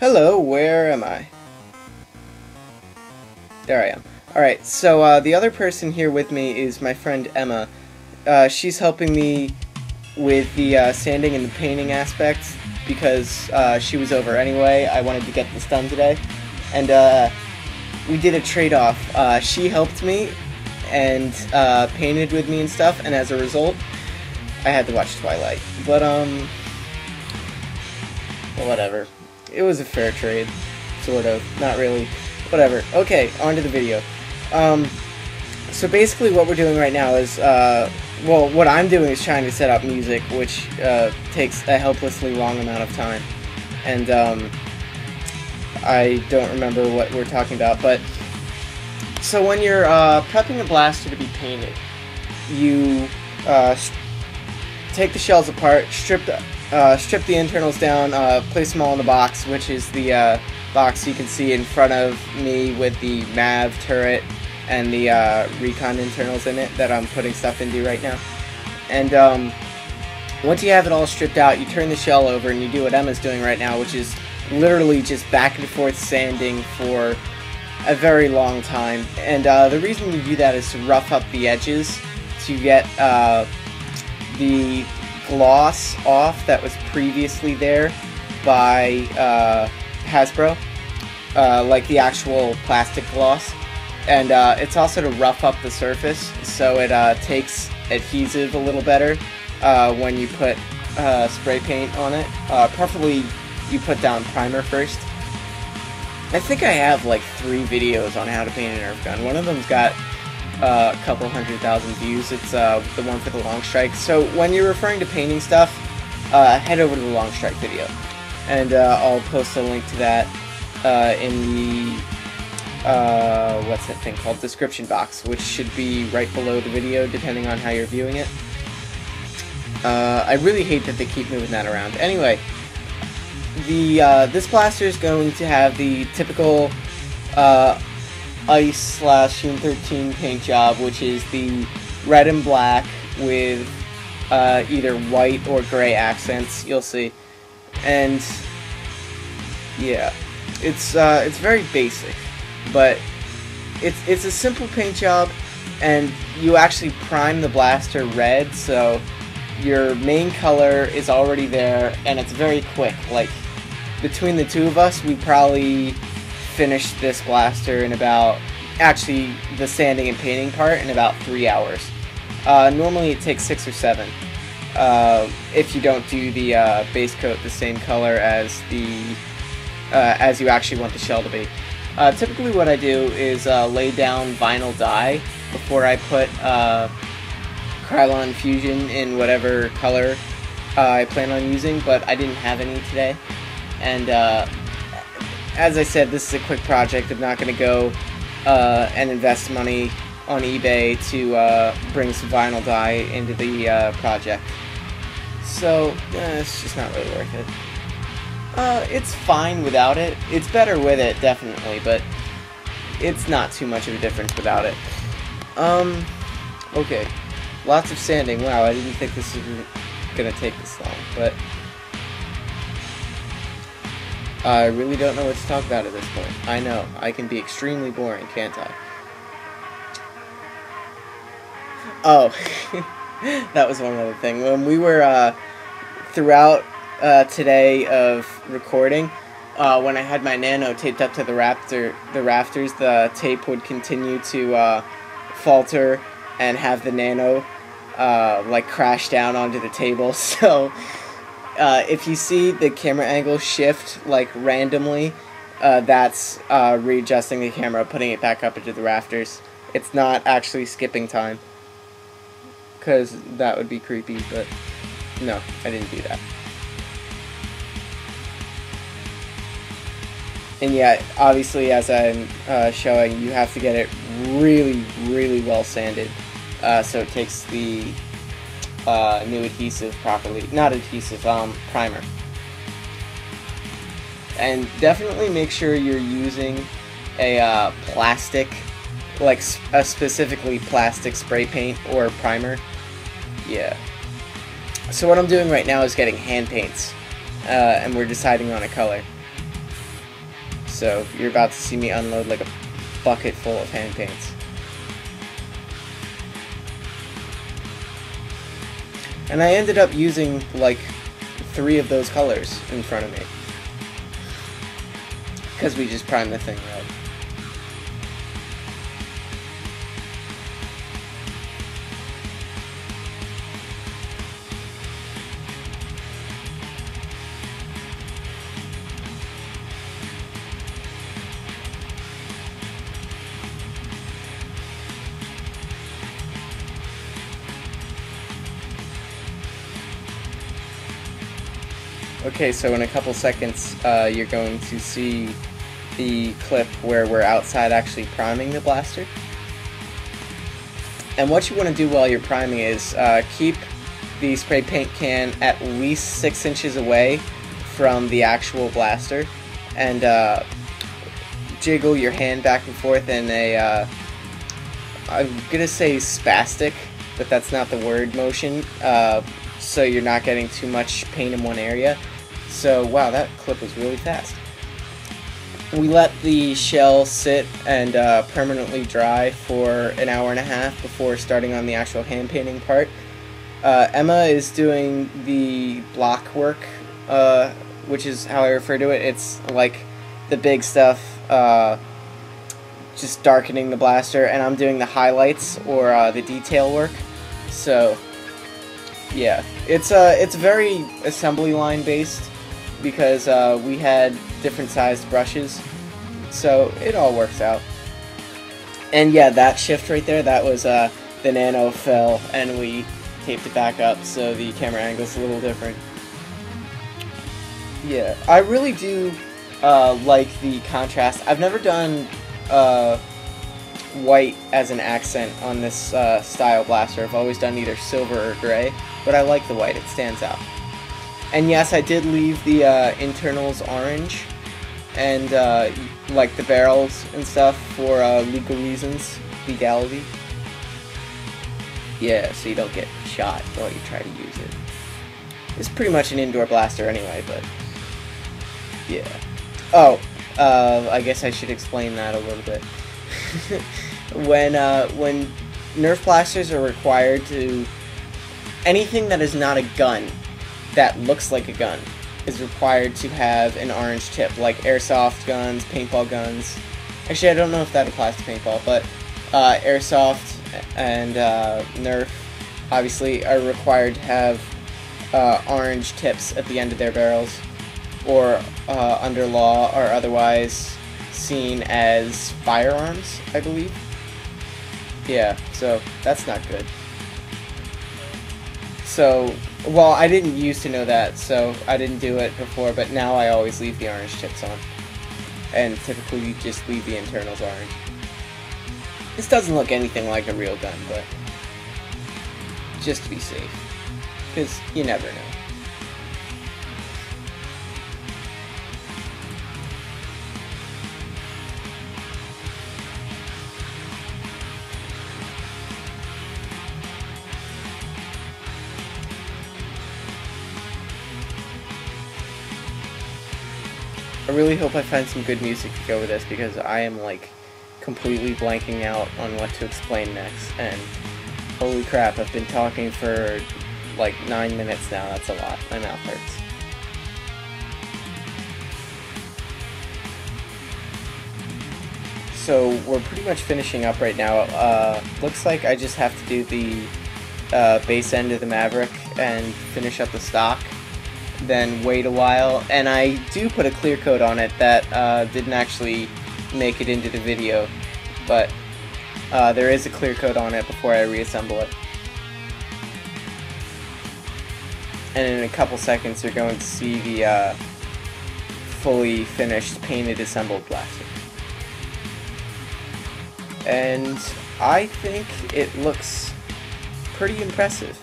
Hello, where am I? There I am. Alright, so the other person here with me is my friend Emma. She's helping me with the sanding and the painting aspects because she was over anyway. I wanted to get this done today. And we did a trade-off. She helped me and painted with me and stuff, and as a result, I had to watch Twilight. But, whatever. It was a fair trade. Sort of. Not really. Whatever. Okay, on to the video. So basically what we're doing right now is, well, what I'm doing is trying to set up music, which takes a helplessly long amount of time. And, I don't remember what we're talking about, but so when you're prepping a blaster to be painted, you take the shells apart, strip the internals down, place them all in the box, which is the box you can see in front of me with the Mav turret and the Recon internals in it that I'm putting stuff into right now. And once you have it all stripped out, you turn the shell over and you do what Emma's doing right now, which is literally just back and forth sanding for a very long time. And the reason you do that is to rough up the edges to get the gloss off that was previously there by Hasbro, like the actual plastic gloss. And it's also to rough up the surface so it takes adhesive a little better when you put spray paint on it. Preferably you put down primer first. I think I have like 3 videos on how to paint an Nerf gun. One of them's got a couple 100,000 views. It's the one for the long strike. So when you're referring to painting stuff, head over to the long strike video, and I'll post a link to that in the what's that thing called, description box, which should be right below the video depending on how you're viewing it. I really hate that they keep moving that around. Anyway, this blaster is going to have the typical Ice/Sheen13 paint job, which is the red and black with either white or gray accents. You'll see, and yeah, it's very basic, but it's a simple paint job, and you actually prime the blaster red, so your main color is already there, and it's very quick. Like, between the two of us, we probably finished this blaster in about, actually, the sanding and painting part in about 3 hours. Normally it takes 6 or 7, if you don't do the base coat the same color as as you actually want the shell to be. Typically what I do is lay down vinyl dye before I put Krylon Fusion in whatever color I plan on using, but I didn't have any today. And as I said, this is a quick project. I'm not going to go and invest money on eBay to bring some vinyl dye into the project. So it's just not really worth it. It's fine without it. It's better with it, definitely, but it's not too much of a difference without it. Okay. Lots of sanding. Wow, I didn't think this was going to take this long, but I really don't know what to talk about at this point. I know, I can be extremely boring, can't I? Oh, that was one other thing. When we were, throughout today of recording, when I had my Nano taped up to the rafters, the tape would continue to falter and have the Nano like crash down onto the table. So if you see the camera angle shift like randomly, that's readjusting the camera, putting it back up into the rafters. It's not actually skipping time, because that would be creepy, but no, I didn't do that. And yeah, obviously, as I'm showing, you have to get it really, really well sanded, so it takes the new adhesive properly. Not adhesive, primer. And definitely make sure you're using a plastic, like a specifically plastic spray paint or primer. Yeah. So what I'm doing right now is getting hand paints, and we're deciding on a color. So you're about to see me unload like a bucket full of hand paints. And I ended up using like 3 of those colors in front of me, because we just primed the thing red. Okay, so in a couple seconds, you're going to see the clip where we're outside actually priming the blaster. And what you want to do while you're priming is keep the spray paint can at least 6 inches away from the actual blaster, and jiggle your hand back and forth in a, I'm gonna say spastic, but that's not the word, motion, so you're not getting too much paint in one area. So, wow, that clip was really fast. We let the shell sit and permanently dry for an hour and a half before starting on the actual hand painting part. Emma is doing the block work, which is how I refer to it. It's like the big stuff, just darkening the blaster, and I'm doing the highlights or the detail work. So, yeah, it's very assembly line based, because we had different sized brushes, so it all works out. And yeah, that shift right there, that was the nano fell, and we taped it back up so the camera angle's a little different. Yeah, I really do like the contrast. I've never done white as an accent on this style blaster. I've always done either silver or gray, but I like the white, it stands out. And yes, I did leave the internals orange, and like the barrels and stuff for legal reasons, legality. Yeah, so you don't get shot while you try to use it. It's pretty much an indoor blaster anyway, but yeah. Oh, I guess I should explain that a little bit. When Nerf blasters are required to, anything that is not a gun that looks like a gun is required to have an orange tip, like airsoft guns, paintball guns. Actually, I don't know if that applies to paintball, but airsoft and Nerf obviously are required to have orange tips at the end of their barrels, or under law are otherwise seen as firearms, I believe. Yeah, so that's not good. So, well, I didn't used to know that, so I didn't do it before, but now I always leave the orange tips on. And typically just leave the internals orange. This doesn't look anything like a real gun, but just to be safe, because you never know. I really hope I find some good music to go with this, because I am like completely blanking out on what to explain next, and holy crap, I've been talking for like 9 minutes now. That's a lot. My mouth hurts. So we're pretty much finishing up right now. Looks like I just have to do the base end of the Maverick and finish up the stock, then wait a while, and I do put a clear coat on it that didn't actually make it into the video, but there is a clear coat on it before I reassemble it. And in a couple seconds you're going to see the fully finished painted assembled blaster. And I think it looks pretty impressive.